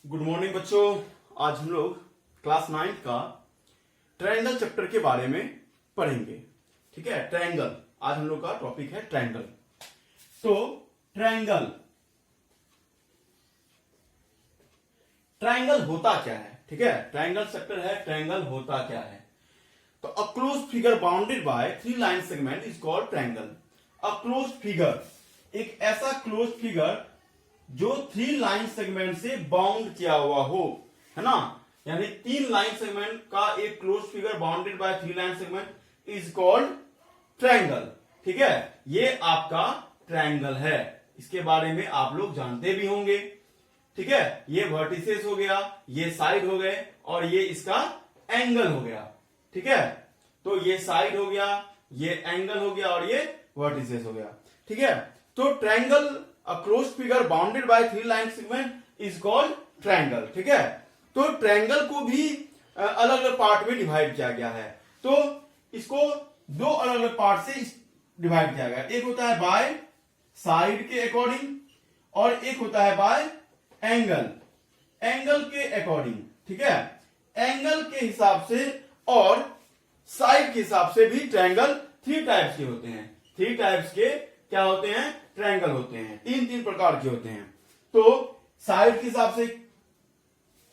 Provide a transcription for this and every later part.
Good morning बच्चों। आज हम लोग क्लास 9 का ट्रायंगल चैप्टर के बारे में पढ़ेंगे। ठीक है, ट्रायंगल आज हम लोग का टॉपिक है ट्रायंगल। तो ट्रायंगल होता क्या है? ठीक है, ट्रायंगल चैप्टर है, ट्रायंगल होता क्या है। तो a close figure bounded by 3 line segment is called triangle. A close figure, एक ऐसा क्लोज फिगर जो 3 लाइन सेगमेंट से बाउंड किया हुआ हो, है ना, यानी 3 लाइन सेगमेंट का एक close figure bounded by 3 line segment is called triangle. ठीक है, ये आपका ट्रायंगल है, इसके बारे में आप लोग जानते भी होंगे। ठीक है, ये वर्टिसेस हो गया, ये साइड हो गए और ये इसका एंगल हो गया। ठीक है, तो ये साइड हो गया, ये एंगल हो गया और ये वर्टिसेस हो गया। ठीक है, तो triangle a close figure bounded by 3 line segment is called triangle. ठीक है, तो ट्रायंगल को भी अलग अलग पार्ट में डिवाइड किया गया है। तो इसको दो अलग अलग पार्ट से डिवाइड किया गया। एक होता है बाय साइड के अकॉर्डिंग और एक होता है बाय एंगल के अकॉर्डिंग। ठीक है, एंगल के हिसाब से और साइड के हिसाब से भी ट्रायंगल 3 टाइप्स के होते हैं। 3 टाइप्स के क्या होते हैं? ट्रायंगल होते हैं। 3 प्रकार के होते हैं। तो साइड के हिसाब से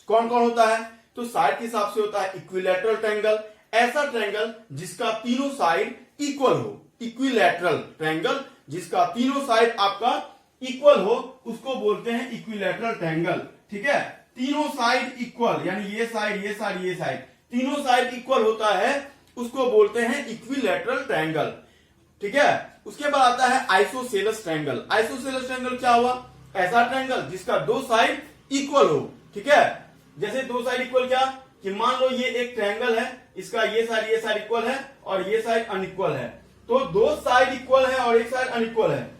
कौन कौन होता है? तो साइड के हिसाब से होता है इक्विलैटरल ट्रायंगल, ऐसा ट्रायंगल जिसका तीनों साइड इक्वल हो। इक्विलैटरल ट्रायंगल जिसका तीनों साइड आपका इक्वल हो उसको बोलते हैं इक्विलैटरल ट्रायंगल। ठीक है, तीनों साइड इक्वल, यानी ये साइड ये साइड ये साइड तीनों साइड इक्वल होता है, उसको बोलते हैं इक्विलैटरल ट्रायंगल। ठीक है, उसके बाद आता है आइसोसेलेस ट्रायंगल। आइसोसेलेस ट्रायंगल क्या हुआ? ऐसा ट्रायंगल जिसका दो साइड इक्वल हो। ठीक है, जैसे दो साइड इक्वल क्या कि मान लो ये एक ट्रायंगल है, इसका ये साइड इक्वल है और ये साइड अनइक्वल है। तो दो साइड इक्वल है और एक साइड अनइक्वल है,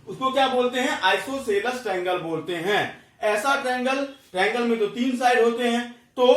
उसको क्या बोलते हैं? आइसोसेलेस ट्रायंगल बोलते हैं। ऐसा ट्रायंगल में तो 3 साइड होते हैं, तो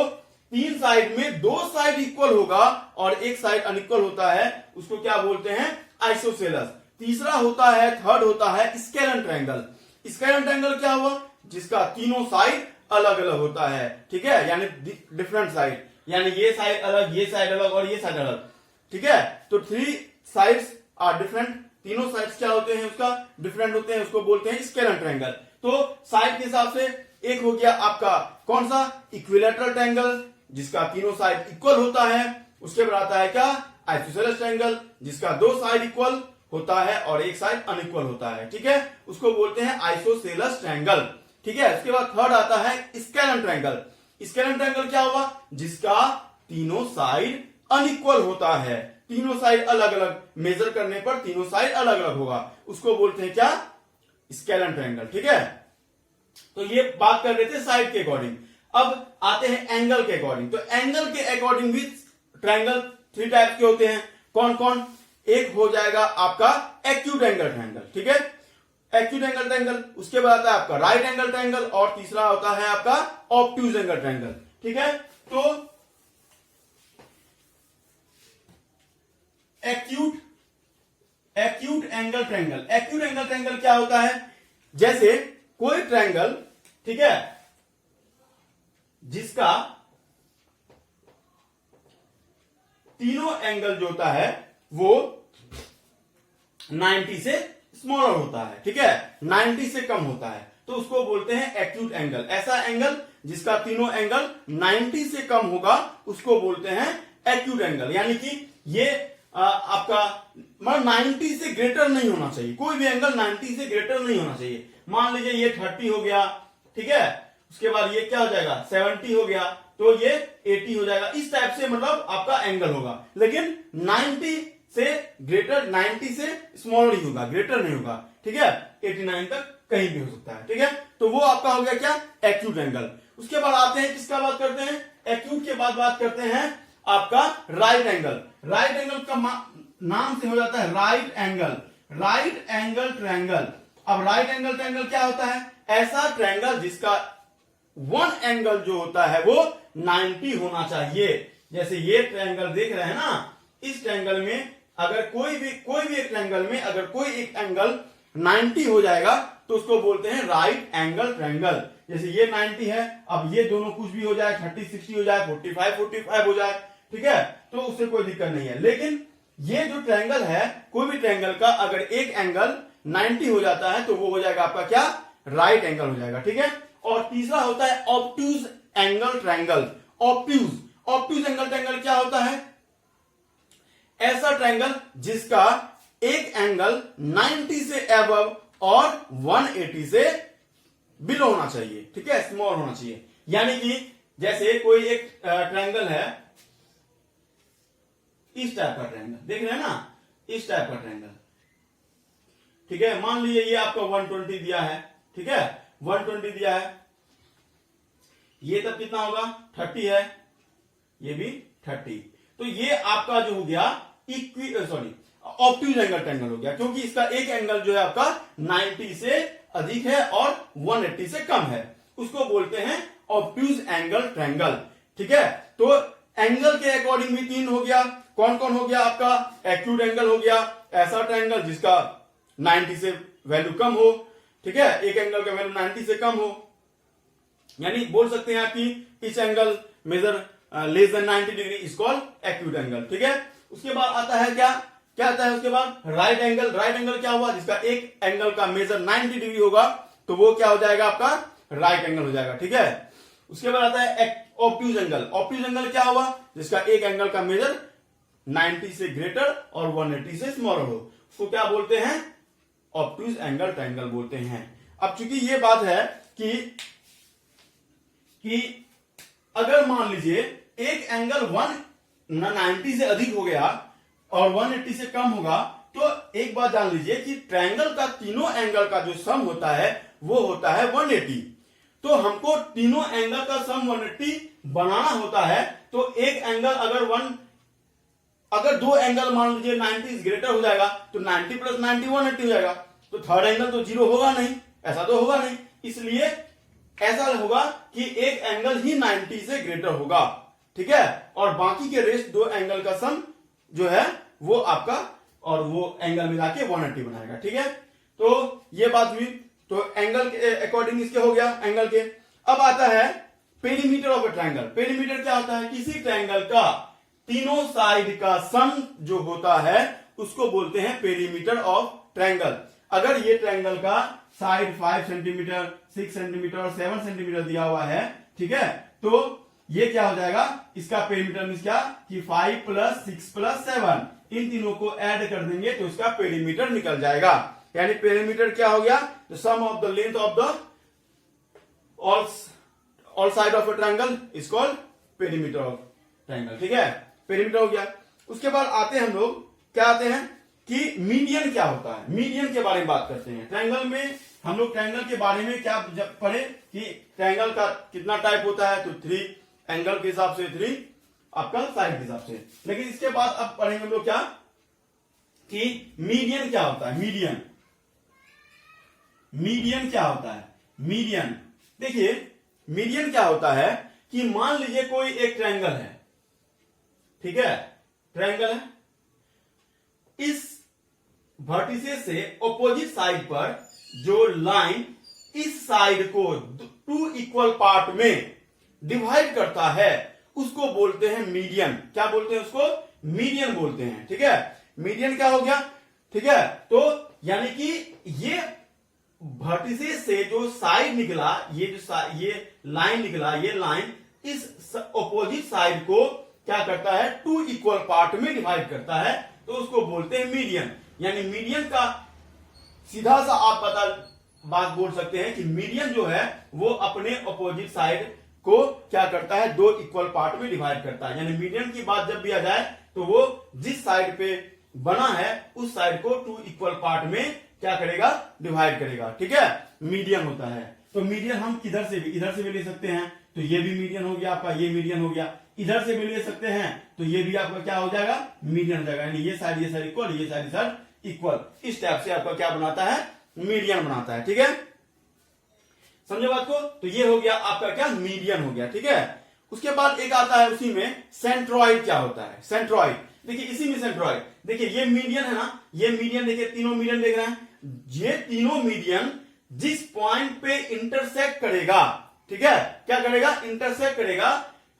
3 साइड में 2 साइड इक्वल होगा और एक साइड अनइक्वल होता है, उसको क्या बोलते हैं? आइसोसेलेस। तीसरा होता है, थर्ड होता है स्केलन ट्रायंगल। स्केलन ट्रायंगल क्या हुआ? जिसका तीनों साइड अलग अलग होता है। ठीक है, यानी डिफरेंट साइड, यानी ये साइड अलग, ये साइड अलग और ये साइड अलग। ठीक है, तो 3 साइड्स आर डिफरेंट, तीनों साइड्स क्या होते हैं? उसका डिफरेंट होते हैं, उसको बोलते हैं स्केलन ट्रायंगल। तो साइड के हिसाब से एक हो गया आपका कौन सा? इक्विलैटरल ट्रायंगल जिसका तीनों साइड इक्वल होता है। उसके बाद आता है क्या? आइसोसेलेस ट्रायंगल जिसका 2 साइड इक्वल होता है और एक साइड अनइक्वल होता है। ठीक है, उसको बोलते हैं आइसोसेलेस ट्रायंगल। ठीक है, उसके बाद थर्ड आता है स्केलन ट्रायंगल। स्केलन ट्रायंगल क्या हुआ? जिसका तीनों साइड अनइक्वल होता है, तीनों साइड अलग अलग, मेजर करने पर तीनों साइड अलग अलग होगा, उसको बोलते हैं क्या? Scalene triangle. ठीक है, तो ये बात कर रहे थे साइड के अकॉर्डिंग। अब आते हैं एंगल के अकॉर्डिंग। तो एंगल के अकॉर्डिंग भी ट्रायंगल 3 टाइप के होते हैं। कौन कौन? एक हो जाएगा आपका एक्यूट एंगल ट्रायंगल। ठीक है, एक्यूट एंगल ट्रायंगल। उसके बाद आता है आपका राइट एंगल ट्रायंगल और तीसरा होता है आपका ऑब्ट्यूज एंगल ट्रायंगल। ठीक है, तो acute angle triangle. Acute angle triangle क्या होता है? जैसे कोई ट्रायंगल, ठीक है, जिसका तीनों एंगल जो होता है वो 90 से स्मॉलर होता है। ठीक है, 90 से कम होता है, तो उसको बोलते हैं एक्यूट एंगल। ऐसा एंगल जिसका तीनों एंगल 90 से कम होगा उसको बोलते हैं एक्यूट एंगल। यानी कि ये आपका मतलब 90 से ग्रेटर नहीं होना चाहिए, कोई भी एंगल 90 से ग्रेटर नहीं होना चाहिए। मान लीजिए ये 30 हो गया, ठीक है, उसके बाद ये क्या हो जाएगा? 70 हो गया, तो ये 80 हो जाएगा। इस टाइप से मतलब आपका एंगल होगा, लेकिन 90 से ग्रेटर, 90 से स्मॉलर ही होगा, ग्रेटर नहीं होगा। ठीक है, 89 तक कहीं भी हो सकता है। ठीक है, तो वो आपका हो गया क्या? Acute angle. उसके बाद आते हैं, किसका बात करते हैं? एक्यूट के बाद बात करते हैं आपका राइट एंगल। राइट एंगल का नाम से हो जाता है right angle, right angle triangle. अब राइट एंगल ट्रायंगल क्या होता है? ऐसा ट्रायंगल जिसका वन एंगल जो होता है वो 90 होना चाहिए। जैसे ये ट्रायंगल देख रहे हैं ना, इस ट्रायंगल में अगर कोई भी एक ट्रायंगल में अगर कोई एक एंगल 90 हो जाएगा तो उसको बोलते हैं राइट एंगल ट्रायंगल। जैसे ये 90 है, अब ये दोनों कुछ भी हो जाए, 30 60 हो जाए, 45 45 हो जाए, ठीक है, तो उससे कोई दिक्कत नहीं है। लेकिन ये जो ट्रायंगल है, कोई भी ट्रायंगल का अगर एक एंगल 90 हो जाता है तो वो हो जाएगा आपका क्या, राइट एंगल हो जाएगा, ठीक है। और तीसरा होता है obtuse angle triangle. Obtuse angle triangle क्या होता है, ऐसा ट्रायंगल जिसका एक एंगल 90 से अबव और 180 से बिलो होना चाहिए, ठीक है, स्मॉल होना चाहिए। यानी कि जैसे कोई एक ट्रायंगल है, इस टाइप का ट्रायंगल देख रहे हैं ना, इस टाइप का ट्रायंगल, ठीक है। मान लीजिए ये आपका 120 दिया है, ठीक है, 120 दिया है, ये तब कितना होगा, 30 है, ये भी 30, तो ये आपका जो हो गया ऑब्ट्यूज एंगल ट्रायंगल हो गया, क्योंकि इसका एक एंगल जो है आपका 90 से अधिक है और 180 से कम है, उसको बोलते हैं ऑब्ट्यूज एंगल ट्रायंगल, ठीक है। तो एंगल के अकॉर्डिंग भी तीन हो गया, कौन कौन हो गया आपका, एक्यूट एंगल हो गया, ऐसा ट्रायंगल जिसका 90 से वैल्यू कम हो, ठीक है, एक एंगल का वैल्यू 90 से कम हो, यानी बोल सकते हैं आपकी etch angle measure less than 90 degree is called acute angle, ठीक है। उसके बाद आता है क्या क्या आता है उसके बाद, राइट एंगल। राइट एंगल क्या हुआ, जिसका एक एंगल का मेजर 90 डिग्री होगा तो वो क्या हो जाएगा आपका, राइट एंगल हो जाएगा, ठीक है। उसके बाद आता है ऑब्ट्यूज एंगल। ऑब्ट्यूज एंगल क्या हुआ, जिसका एक एंगल का मेजर 90 से ग्रेटर और 180 से स्मॉलर हो, उसको क्या बोलते हैं, ऑब्ट्यूज एंगल ट्रायंगल बोलते हैं। अब चूंकि ये बात है कि अगर मान लीजिए एक एंगल 190 से अधिक हो गया और 180 से कम होगा, तो एक बात जान लीजिए कि ट्रायंगल का तीनों एंगल का जो सम होता है वो होता है 180। तो हमको तीनों एंगल का सम 180 बनाना होता है, तो एक एंगल अगर दो एंगल मान लीजिए 90 ग्रेटर हो जाएगा तो 90 प्लस 90 180 हो जाएगा, तो थर्ड एंगल तो 0 होगा नहीं, ऐसा तो होगा नहीं, इसलिए ऐसा होगा कि एक एंगल ही 90 से ग्रेटर होगा, ठीक है, और बाकी के रेस्ट दो एंगल का सम जो है वो आपका, और वो एंगल मिला के 180 बनाएगा, ठीक है। तो ये बात हुई, तो एंगल के अकॉर्डिंग इसके हो गया एंगल के। अब आता है perimeter of a triangle. Perimeter क्या होता है, किसी ट्रायंगल का तीनों साइड का सम जो होता है उसको बोलते हैं पेरीमीटर ऑफ ट्रायंगल। अगर ये ट्रायंगल का साइड 5 सेंटीमीटर 6 सेंटीमीटर और 7 सेंटीमीटर दिया हुआ है, ठीक है, तो ये क्या हो जाएगा, इसका पेरीमीटर मींस क्या कि 5 प्लस 6 प्लस 7, इन तीनों को ऐड कर देंगे तो इसका पेरीमीटर निकल जाएगा। यानी पेरीमीटर क्या हो गया, the sum of the length of the all side of a triangle is called perimeter of triangle, ठीक है, पेरीमीटर हो गया। उसके बाद आते हैं हम लोग, क्या आते हैं कि मीडियन क्या होता है। मीडियन के बारे में बात करते हैं। ट्रायंगल में हम लोग ट्रायंगल के बारे में क्या पढ़े कि ट्रायंगल का कितना टाइप होता है, तो 3 एंगल के हिसाब से, 3 आपका साइड के हिसाब से। लेकिन इसके बाद अब पढ़ेंगे हम लोग क्या कि मीडियन क्या होता है। मीडियन क्या होता है, मीडियन देखिए, मीडियन क्या होता है कि मान लीजिए कोई एक ट्रायंगल है, ठीक है, ट्रायंगल है, इस वर्टिसेस से ऑपोजिट साइड पर जो लाइन इस साइड को 2 इक्वल पार्ट में डिवाइड करता है उसको बोलते हैं मीडियन। क्या बोलते हैं उसको, मीडियन बोलते हैं, ठीक है। मीडियन क्या हो गया, ठीक है, तो यानी कि ये वर्टिसेस से जो साइड निकला, ये लाइन निकला, ये लाइन इस ऑपोजिट साइड को क्या करता है, 2 इक्वल पार्ट में डिवाइड करता है, तो उसको बोलते हैं मीडियन। यानी मीडियन का सीधा सा आप बात बोल सकते हैं कि मीडियन जो है वो अपने ऑपोजिट साइड को क्या करता है, 2 इक्वल पार्ट में डिवाइड करता है। यानी मीडियन की बात जब भी आ जाए तो वो जिस साइड पे बना है उस साइड को 2 इक्वल पार्ट में क्या करेगा, डिवाइड करेगा, ठीक है, मीडियन होता है। तो मीडियन हम किधर से भी, इधर से भी ले सकते हैं, तो ये भी मीडियन हो गया आपका, ये मीडियन हो गया, इधर से भी ले सकते हैं तो ये भी आपका क्या हो जाएगा, मीडियन हो जाएगा। यानी ये साइड इक्वल, ये साइड इक्वल, इस टाइप से आपका क्या बनाता है, मीडियन बनाता है, ठीक है, समझे बात को। तो ये हो गया आपका क्या, मीडियन हो गया, ठीक है। उसके बाद एक आता है उसी में सेंट्रॉइड। क्या होता है सेंट्रॉइड, देखिए इसी में सेंट्रॉइड, देखिए ये मीडियन है ना, ये मीडियन देखिए, तीनों मीडियन देख रहे हैं, ये तीनों मीडियन जिस पॉइंट पे इंटरसेक्ट करेगा, ठीक है, क्या करेगा, इंटरसेक्ट करेगा,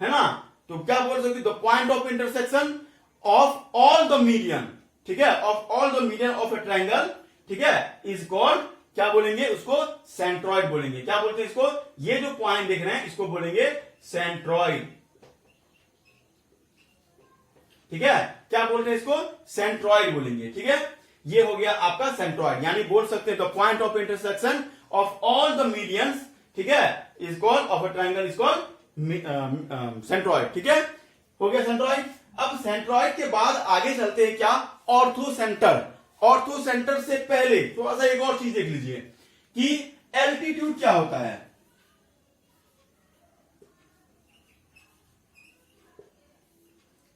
है ना, तो क्या बोल सकते, the point of intersection of all the median, ठीक है, of all the median of a triangle, ठीक है, इज कॉल्ड, क्या बोलेंगे उसको, सेंट्रॉइड बोलेंगे। क्या बोलते हैं इसको, ये जो पॉइंट देख रहे हैं इसको बोलेंगे सेंट्रॉइड, ठीक है, क्या बोलते हैं इसको, सेंट्रॉइड बोलेंगे, ठीक है। ये हो गया आपका सेंट्रॉइड, यानी बोल सकते हैं the point of intersection of all the medians, ठीक है, is called, of a triangle is called centroid, ठीक है, हो गया सेंट्रॉइड। अब सेंट्रॉइड के बाद आगे चलते हैं क्या, ऑर्थोसेंटर। ऑर्थोसेंटर से पहले थोड़ा सा एक और चीज देख लीजिए कि एल्टीट्यूड क्या होता है,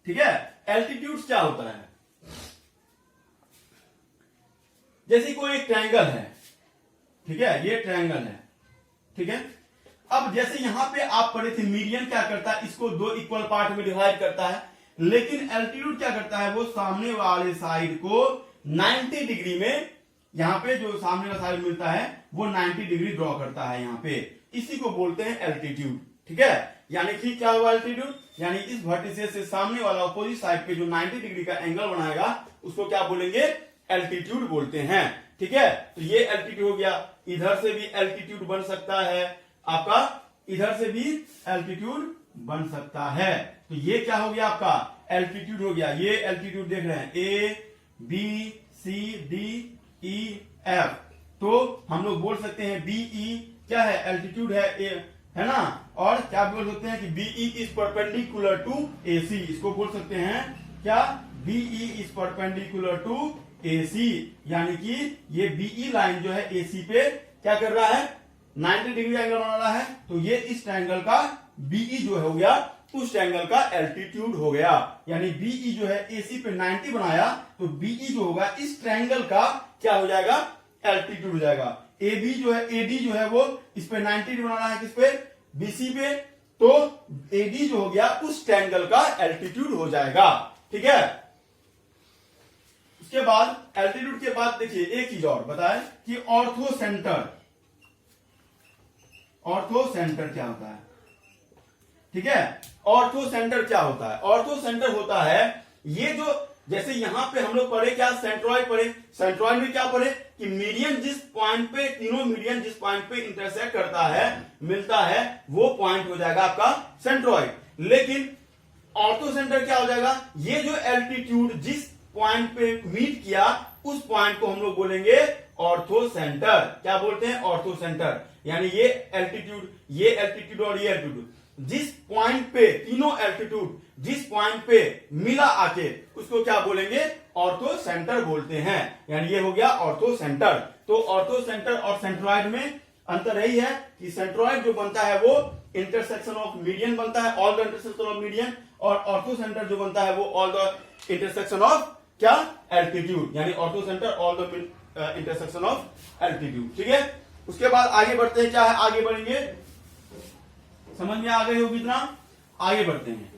ठीक है, एल्टीट्यूड क्या होता है। जैसे कोई एक ट्रायंगल है, ठीक है, ये ट्रायंगल है, ठीक है, अब जैसे यहां पे आप पढ़े थे मीडियन क्या करता है, इसको दो इक्वल पार्ट में डिवाइड करता है, लेकिन एल्टीट्यूड क्या करता है, वो सामने वाले साइड को 90 डिग्री में, यहां पे जो सामने का साइड मिलता है वो 90 डिग्री ड्रॉ करता है यहां पे, इसी को बोलते हैं एल्टीट्यूड, ठीक है। यानी कि क्या हुआ एल्टीट्यूड, यानी इस वर्टिसेस से सामने वाला अपोजिट साइड पे जो 90 डिग्री का एंगल बनाएगा उसको क्या बोलेंगे, एल्टीट्यूड बोलते हैं, ठीक है। तो ये एल्टीट्यूड हो गया, इधर से भी एल्टीट्यूड बन सकता है आपका, इधर से भी एल्टीट्यूड बन सकता है, तो ये क्या हो गया आपका, एल्टीट्यूड हो गया। ये एल्टीट्यूड देख रहे हैं A B C D E F, तो हम लोग बोल सकते हैं बीई क्या है, एल्टीट्यूड है ए, है ना, और क्या बोल सकते हैं कि BE is perpendicular to AC, इसको बोल सकते हैं क्या, BE is perpendicular to AC, यानी कि ये बीई लाइन जो है एसी पे क्या कर रहा है, 90 डिग्री एंगल बना रहा है, तो ये इस ट्रायंगल का बीई जो हो गया उस ट्रायंगल का एल्टीट्यूड हो गया। यानी बीई जो है एसी पे 90 बनाया, तो बीई जो होगा इस ट्रायंगल का क्या हो जाएगा, एल्टीट्यूड हो जाएगा। एबी जो है, एडी जो है वो इस पे 90 डिग्री बनाना है, किस पे, बीसी पे, तो एडी जो हो गया उस ट्रायंगल का एल्टीट्यूड हो जाएगा, ठीक है। उसके बाद एल्टीट्यूड के बाद देखिए एक चीज और बताएं कि ऑर्थोसेंटर, ऑर्थोसेंटर क्या होता है, ठीक है, ऑर्थोसेंटर क्या होता है, ऑर्थोसेंटर होता है ये जो, जैसे यहां पे हम लोग पढ़े क्या, सेंट्रॉइड पढ़े, सेंट्रॉइड में क्या पढ़े कि मीडियन जिस पॉइंट पे, तीनों मीडियन जिस पॉइंट पे इंटरसेक्ट करता है, मिलता है, वो पॉइंट हो जाएगा आपका सेंट्रॉइड। लेकिन ऑर्थोसेंटर क्या हो जाएगा, ये जो एल्टीट्यूड जिस पॉइंट पे मीट किया उस पॉइंट को हम लोग बोलेंगे ऑर्थोसेंटर। क्या बोलते हैं, ऑर्थोसेंटर, यानी ये एल्टीट्यूड, ये एल्टीट्यूड और ये एल्टीट्यूड जिस पॉइंट पे, तीनों एल्टीट्यूड जिस पॉइंट पे मिला आके उसको क्या बोलेंगे, ऑर्थोसेंटर बोलते हैं। यानी ये हो गया ऑर्थोसेंटर। तो ऑर्थोसेंटर और सेंट्रॉइड में अंतर यही है कि सेंट्रॉइड जो बनता है वो इंटरसेक्शन ऑफ मीडियन बनता है, all the intersection of median, और ऑर्थोसेंटर जो बनता है वो ऑल द इंटरसेक्शन ऑफ क्या, एल्टीट्यूड, यानी orthocentre all the intersection of altitude, ठीक है। उसके बाद आगे बढ़ते हैं, क्या है, आगे बढ़ेंगे, समझ में आ गए होगी इतना, आगे बढ़ते हैं।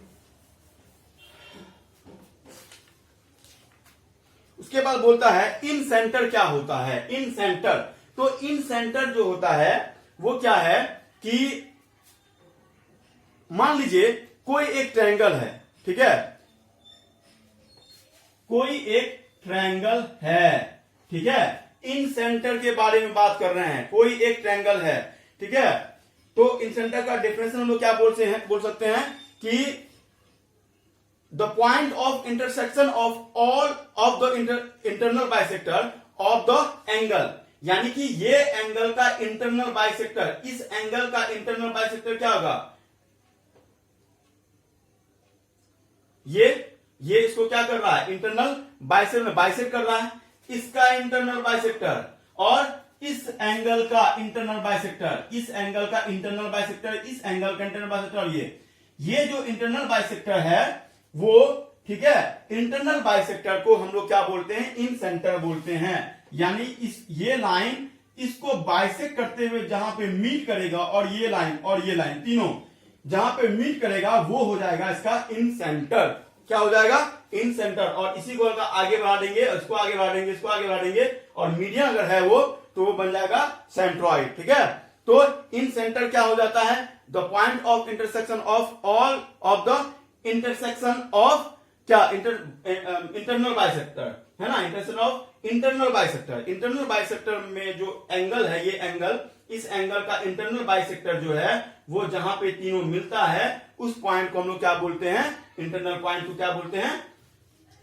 उसके बाद बोलता है इन सेंटर क्या होता है, इन सेंटर, तो इन सेंटर जो होता है वो क्या है कि मान लीजिए कोई एक ट्रायंगल है, ठीक है, कोई एक ट्रायंगल है, ठीक है, इन सेंटर के बारे में बात कर रहे हैं, कोई एक ट्रायंगल है, ठीक है, तो इन सेंटर का डेफिनेशन हम लोग क्या बोल सकते हैं कि the point of intersection of all of the internal bisector of the angle, यानी कि ये एंगल का इंटरनल बाइसेक्टर, इस एंगल का इंटरनल बाइसेक्टर क्या होगा, ये इसको क्या कर रहा है, इंटरनल बाइसेक्ट कर रहा है, इसका इंटरनल बाइसेक्टर और इस एंगल का इंटरनल बाइसेक्टर, इस एंगल का इंटरनल बाइसेक्टर, इस एंगल का इंटरनल बाइसेक्टर, ये जो इंटरनल बाइसेक्टर है वो, ठीक है, इंटरनल बाइसेक्टर को हम लोग क्या बोलते हैं, इन सेंटर बोलते हैं। यानी इस ये लाइन इसको बाइसेक्ट करते हुए जहां पे मीट करेगा, और ये लाइन तीनों जहां पे मीट करेगा वो हो जाएगा इसका इन सेंटर। क्या हो जाएगा, इन सेंटर। और इसी को आगे बढ़ा देंगे, इसको आगे बढ़ा देंगे, इसको आगे बढ़ा देंगे, और मीडियन अगर है वो तो वो बन जाएगा सेंट्रॉइड। ठीक है, तो इन सेंटर क्या हो जाता है, the point of intersection of all of the intersection of क्या इंटरनल बाइसेक्टर है ना, intersection of internal bisector. Internal bisector में जो एंगल है, ये एंगल, इस एंगल का इंटरनल बाइसेक्टर जो है वो जहां पे तीनों मिलता है उस पॉइंट को हम लोग क्या बोलते हैं, इंटरनल पॉइंट को क्या बोलते हैं,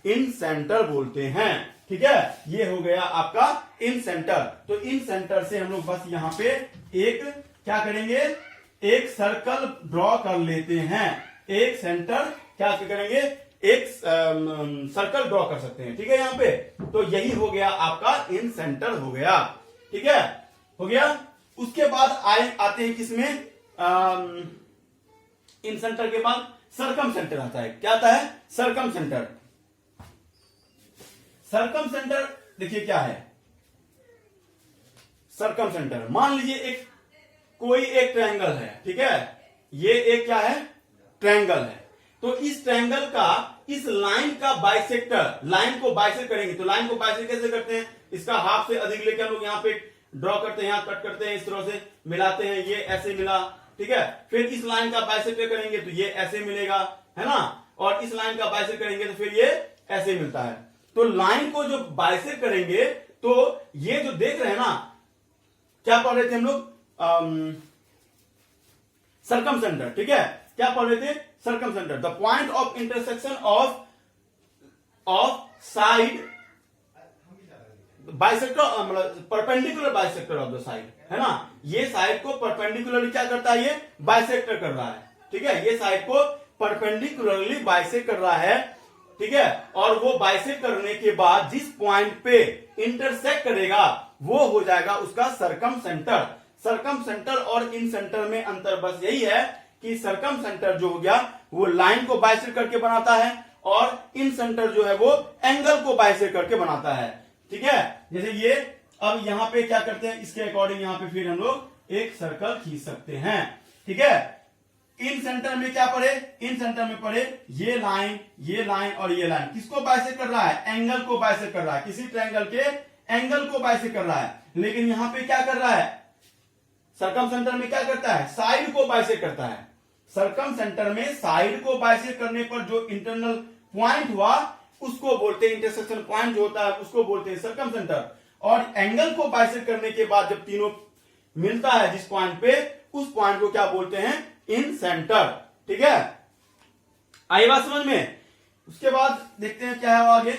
इन सेंटर बोलते हैं। ठीक है, ये हो गया आपका इन सेंटर। तो इन सेंटर से हम लोग बस यहां पे एक क्या करेंगे, एक सर्कल ड्रॉ कर लेते हैं। एक सेंटर क्या करेंगे, एक सर्कल ड्रॉ कर सकते हैं। ठीक है, यहां पे तो यही हो गया आपका इन सेंटर हो गया। ठीक है, हो गया। उसके बाद आते हैं किसमें, इन सेंटर के बाद सरकम सेंटर आता है। क्या आता है, सरकम सेंटर। सरकम सेंटर देखिए क्या है, सरकम सेंटर मान लीजिए एक कोई एक ट्रायंगल है। ठीक है, ये एक क्या है, ट्रायंगल है। तो इस ट्रायंगल का इस लाइन का बाइसेक्टर, लाइन को बाइसेक्ट करेंगे तो लाइन को बाइसेक्ट कैसे करते हैं, इसका हाफ से अधिक लेकर हम लोग यहाँ पे ड्रॉ करते हैं, यहाँ कट करते हैं, इस तरह से मिलाते हैं, ये ऐसे मिला। ठीक है, फिर इस लाइन का बाइसेक्टर करेंगे तो ये ऐसे मिलेगा, है ना, और इस लाइन का बाइसेक्ट करेंगे तो फिर ये ऐसे मिलता है। तो लाइन को जो बाइसेक्ट करेंगे तो ये जो देख रहे हैं ना, क्या पढ़ रहे थे हम लोग, सरकम सेंटर। ठीक है, क्या पढ़ रहे थे, circumcentre, the point of intersection of side bisector, मतलब perpendicular bisector of the side, है ना। ये साइड को परपेंडिकुलरली क्या करता है, ये बाइसेक्टर कर रहा है। ठीक है, ये साइड को परपेंडिकुलरली बाइसेक्ट कर रहा है। ठीक है, और वो बाइसेक्ट करने के बाद जिस पॉइंट पे इंटरसेक्ट करेगा वो हो जाएगा उसका सरकम सेंटर। सरकम सेंटर और इन सेंटर में अंतर बस यही है कि सरकम सेंटर जो हो गया वो लाइन को बाइसेक्ट करके बनाता है और इन सेंटर जो है वो एंगल को बाइसेक्ट करके बनाता है। ठीक है, जैसे ये अब यहां पे क्या करते हैं, इसके अकॉर्डिंग यहां पे फिर हम लोग एक सर्कल खींच सकते हैं। ठीक है, इन सेंटर में क्या पढ़े, इन सेंटर में पढ़े ये लाइन और ये लाइन किसको बाइसेक्ट कर रहा है, एंगल को बाइसेक्ट कर रहा है, किसी ट्रायंगल के एंगल को बाइसेक्ट कर रहा है। लेकिन यहां पे क्या कर रहा है, सरकम सेंटर में क्या करता है, साइड को बाइसेक्ट करता है। सरकम सेंटर में साइड को बाइसेक्ट करने पर जो इंटरनल पॉइंट हुआ उसको बोलते हैं, इंटरसेक्शन पॉइंट जो होता है उसको बोलते हैं सरकम सेंटर। और एंगल को बाइसेक्ट करने के बाद जब तीनों मिलता है जिस पॉइंट पे, उस पॉइंट को क्या बोलते हैं, इन सेंटर। ठीक है, आई बात समझ में। उसके बाद देखते हैं क्या है आगे,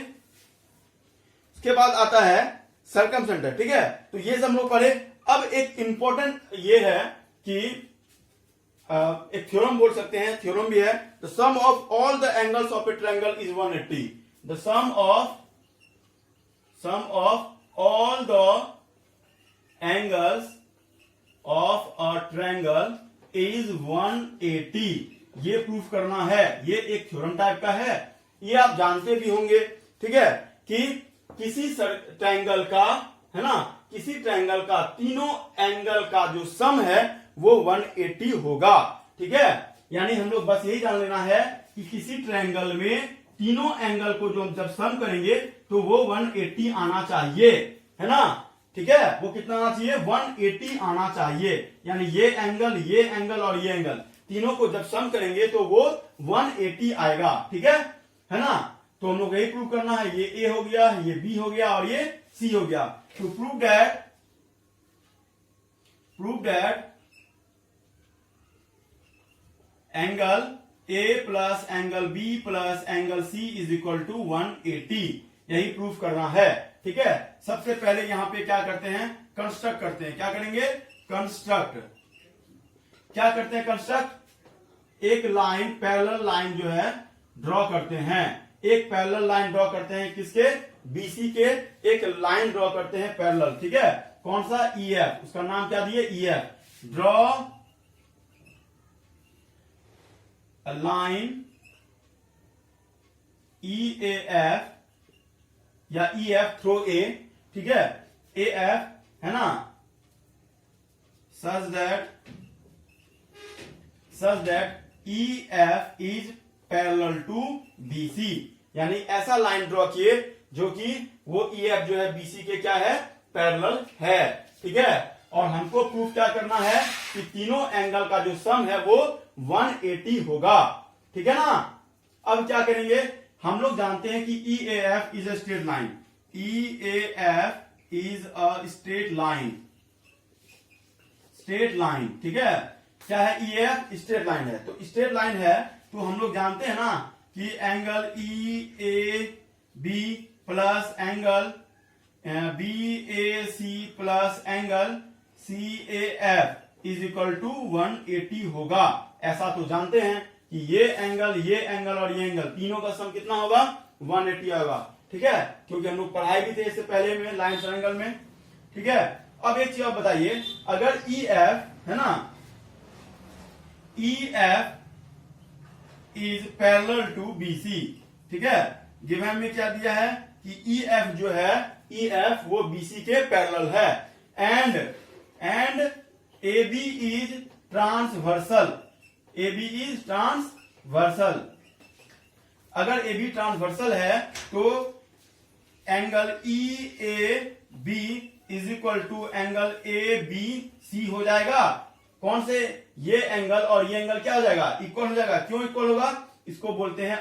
उसके बाद आता है सरकम सेंटर। ठीक है, तो ये सब लोग पढ़े। अब एक इंपॉर्टेंट ये है कि एक थ्योरम बोल सकते हैं, थ्योरम भी है, the sum of all the angles of a triangle is 180। The sum of all the angles of a triangle is 180। ये प्रूफ करना है, ये एक थ्योरम टाइप का है, ये आप जानते भी होंगे। ठीक है, कि किसी ट्रायंगल का, है ना, किसी ट्रायंगल का तीनों एंगल का जो सम है वो 180 होगा। ठीक है, यानी हम लोग बस यही जान लेना है कि किसी ट्रायंगल में तीनों एंगल को जो हम जब सम करेंगे तो वो 180 आना चाहिए, है ना। ठीक है, वो कितना आना चाहिए, 180 आना चाहिए। यानी ये एंगल और ये एंगल तीनों को जब सम करेंगे तो वो 180 आएगा। ठीक है ना। तो हम लोग यही प्रूव करना है, ये ए हो गया, ये बी हो गया और ये सी हो गया। तो prove that angle A plus angle B plus angle C is equal to 180, यही प्रूफ करना है। ठीक है, सबसे पहले यहां पे क्या करते हैं, कंस्ट्रक्ट करते हैं। क्या करेंगे, कंस्ट्रक्ट। क्या करते हैं, कंस्ट्रक्ट। एक लाइन, पैरेलल लाइन जो है ड्रॉ करते हैं। एक पैरेलल लाइन ड्रॉ करते हैं, किसके, बीसी के एक लाइन ड्रॉ करते हैं पैरेलल। ठीक है, कौन सा, ईएफ, उसका नाम क्या दिए, EF. Draw a line EAF या EF थ्रो ए। ठीक है, AF है ना, such that EF is parallel to BC। यानी ऐसा लाइन ड्रॉ किए जो कि वो EF जो है BC के क्या है, पैरेलल है। ठीक है, और हमको प्रूफ क्या करना है कि तीनों एंगल का जो सम है वो 180 होगा। ठीक है ना। अब क्या करेंगे, हम लोग जानते हैं कि EAF is a straight line. EAF is a straight line. Straight line, ठीक है, क्या है, EAF स्ट्रेट लाइन है। तो स्ट्रेट लाइन है तो हम लोग जानते हैं ना कि angle EAB plus angle BAC plus angle CAF is equal to 180 होगा। ऐसा तो जानते हैं कि ये एंगल और ये एंगल तीनों का सम कितना होगा, 180 होगा। ठीक है, क्योंकि हम लोग पढ़ाई भी थे इससे पहले में लाइन ट्रायंगल में। ठीक है, अब एक चीज आप बताइए, अगर EF है ना, EF is parallel to BC। ठीक है, गिवन में क्या दिया है कि EF जो है, EF वो BC के पैरेलल है। And AB is transversal. AB is transversal. अगर AB ट्रांसवर्सल है तो angle EAB is equal to angle ABC हो जाएगा। कौन से, ये एंगल और ये एंगल क्या हो जाएगा, इक्वल हो जाएगा। क्यों इक्वल होगा, इसको बोलते हैं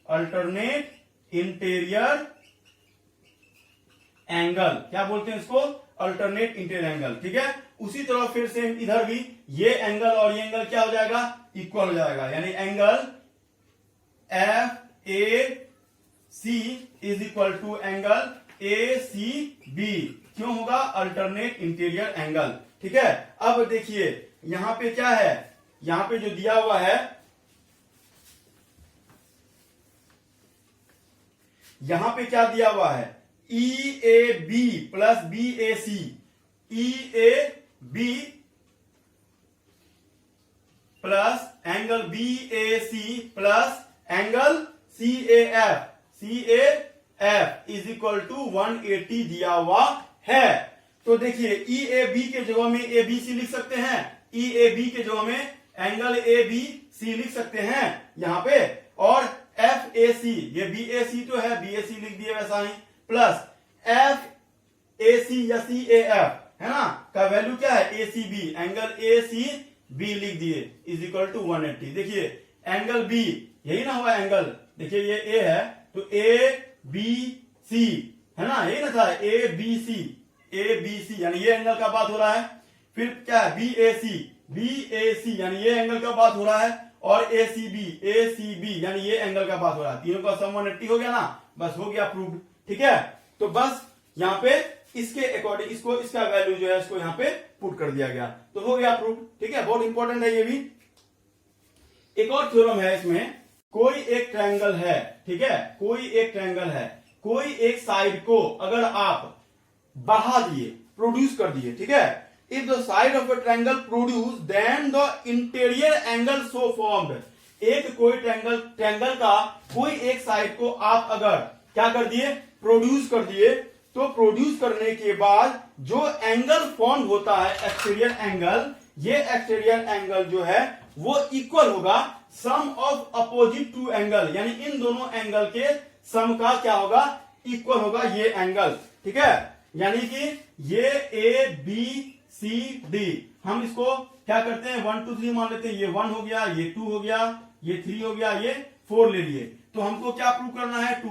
अल्टरनेट इंटीरियर एंगल। क्या बोलते हैं इसको, अल्टरनेट इंटीरियर एंगल। ठीक है, उसी तरह फिर से इधर भी ये एंगल और ये एंगल क्या हो जाएगा, इक्वल हो जाएगा। यानी angle FAC is equal to angle ACB। क्यों होगा, अल्टरनेट इंटीरियर एंगल। ठीक है, अब देखिए यहां पे क्या है, यहां पे जो दिया हुआ है, यहां पे क्या दिया हुआ है, EAB plus BAC। EAB plus angle BAC plus angle CAF is equal to 180 दिया हुआ है। तो देखिए EAB के जगह में ABC लिख सकते हैं, EAB के जगह में एंगल ABC लिख सकते हैं यहां पे, और FAC, ये BAC तो है, BAC लिख दिए वैसा ही, प्लस FAC या CAF है ना, का वैल्यू क्या है, ACB, एंगल ACB लिख दिए इज इक्वल टू 180। देखिए एंगल B, यही ना हुआ एंगल, देखिए ये A है तो ABC है ना, यही ना था, ABC यानी ये एंगल का बात हो रहा है। फिर क्या है, BAC यानी ये एंगल का बात हो रहा है, और ACB यानी ये एंगल का बात हो रहा है। तीनों का सम 180 हो गया ना, बस हो गया प्रूव्ड। ठीक है, तो बस यहाँ पे इसके अकॉर्डिंग इसको, इसका वैल्यू जो है इसको यहाँ पे पुट कर दिया गया, तो हो गया प्रूव्ड। ठीक है, बहुत इंपॉर्टेंट है ये भी। एक और थ्योरम है इसमें, कोई एक ट्रायंगल है, ठीक है, कोई एक ट्रायंगल है, कोई एक साइड को अगर आप बढ़ा दिए, प्रोड्यूस कर दिए, ठीक है, if the side of a triangle produce then the interior angle so formed. एक कोई ट्रायंगल का कोई एक साइड को आप अगर क्या कर दिए, प्रोड्यूस कर दिए, तो प्रोड्यूस करने के बाद जो एंगल फॉर्म होता है एक्सटीरियर एंगल, ये एक्सटीरियर एंगल जो है वो इक्वल होगा सम ऑफ अपोजिट टू एंगल, यानी इन दोनों एंगल के सम का क्या होगा, इक्वल होगा ये एंगल। ठीक है, यानी कि ये ABCD, हम इसको क्या करते हैं 1 2 3 मान लेते हैं, ये 1 हो गया, ये 2 हो गया, ये 3 हो गया, ये 4 ले लिए। तो हमको क्या प्रूव करना है, टू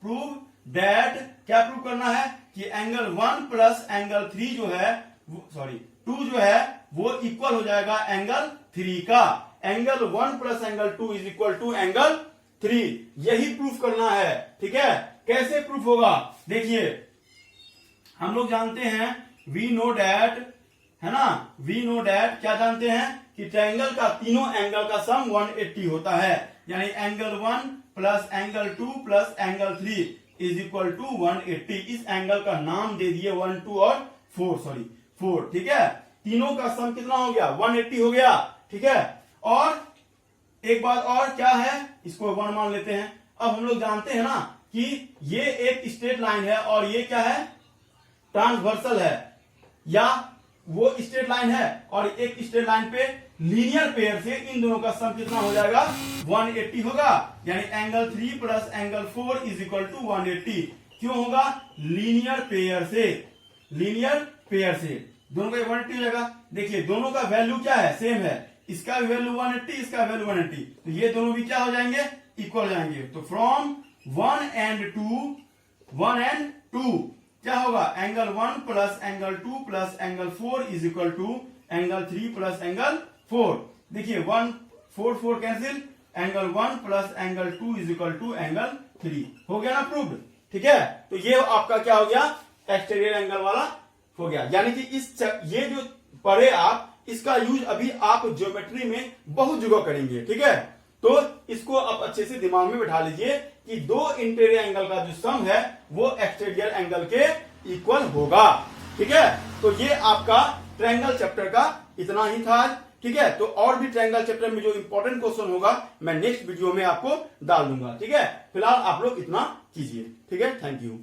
प्रूव दैट क्या प्रूव करना है कि एंगल 1 प्लस एंगल 3 जो है, सॉरी 2 जो है वो इक्वल हो जाएगा एंगल 3 का। Angle 1 plus angle 2 is equal to angle 3, यही प्रूफ करना है। ठीक है, कैसे प्रूफ होगा, देखिए हम लोग जानते हैं वी नो डैट, है ना, वी नो डैट क्या जानते हैं कि ट्रायंगल का तीनों एंगल का सम 180 होता है, यानी angle 1 plus angle 2 plus angle 3 is equal to 180। इस एंगल का नाम दे दिए 1 2 और 4। ठीक है, तीनों का सम कितना हो गया, 180 हो गया। ठीक है, और एक बात और क्या है, इसको 1 मान लेते हैं। अब हम लोग जानते हैं ना कि ये एक स्ट्रेट लाइन है और ये क्या है, ट्रांसवर्सल है, या वो स्ट्रेट लाइन है और एक स्ट्रेट लाइन पे लीनियर पेयर से इन दोनों का सम कितना हो जाएगा, 180 होगा। यानी angle 3 plus angle 4 is equal to 180। क्यों होगा? लीनियर पेयर से, लीनियर पेयर से दोनों का 180 हो जाएगा। देखिए दोनों का वैल्यू क्या है? सेम है, इसका वैल्यू 180, इसका वैल्यू 180, तो ये दोनों भी क्या हो जाएंगे? इक्वल हो जाएंगे। तो फ्रॉम 1 and 2 क्या होगा? Angle 1 plus angle 2 plus angle 4 is equal to angle 3 plus angle 4। देखिए 1 4 4 cancel, angle 1 plus angle 2 is equal to angle 3। हो गया ना प्रूव्ड? ठीक है, तो ये आपका क्या हो गया? एक्सटीरियर एंगल वाला हो गया। यानी कि ये जो पढ़े आप, इसका यूज अभी आप ज्योमेट्री में बहुत जगह करेंगे। ठीक है, तो इसको आप अच्छे से दिमाग में बैठा लीजिए कि दो इंटीरियर एंगल का जो सम है वो एक्सटीरियर एंगल के इक्वल होगा। ठीक है, तो ये आपका ट्रायंगल चैप्टर का इतना ही था। ठीक है, तो और भी ट्रायंगल चैप्टर में जो इंपॉर्टेंट क्वेश्चन होगा मैं नेक्स्ट वीडियो में आपको डाल दूंगा। ठीक है, फिलहाल आप लोग इतना कीजिए। ठीक है, थैंक यू।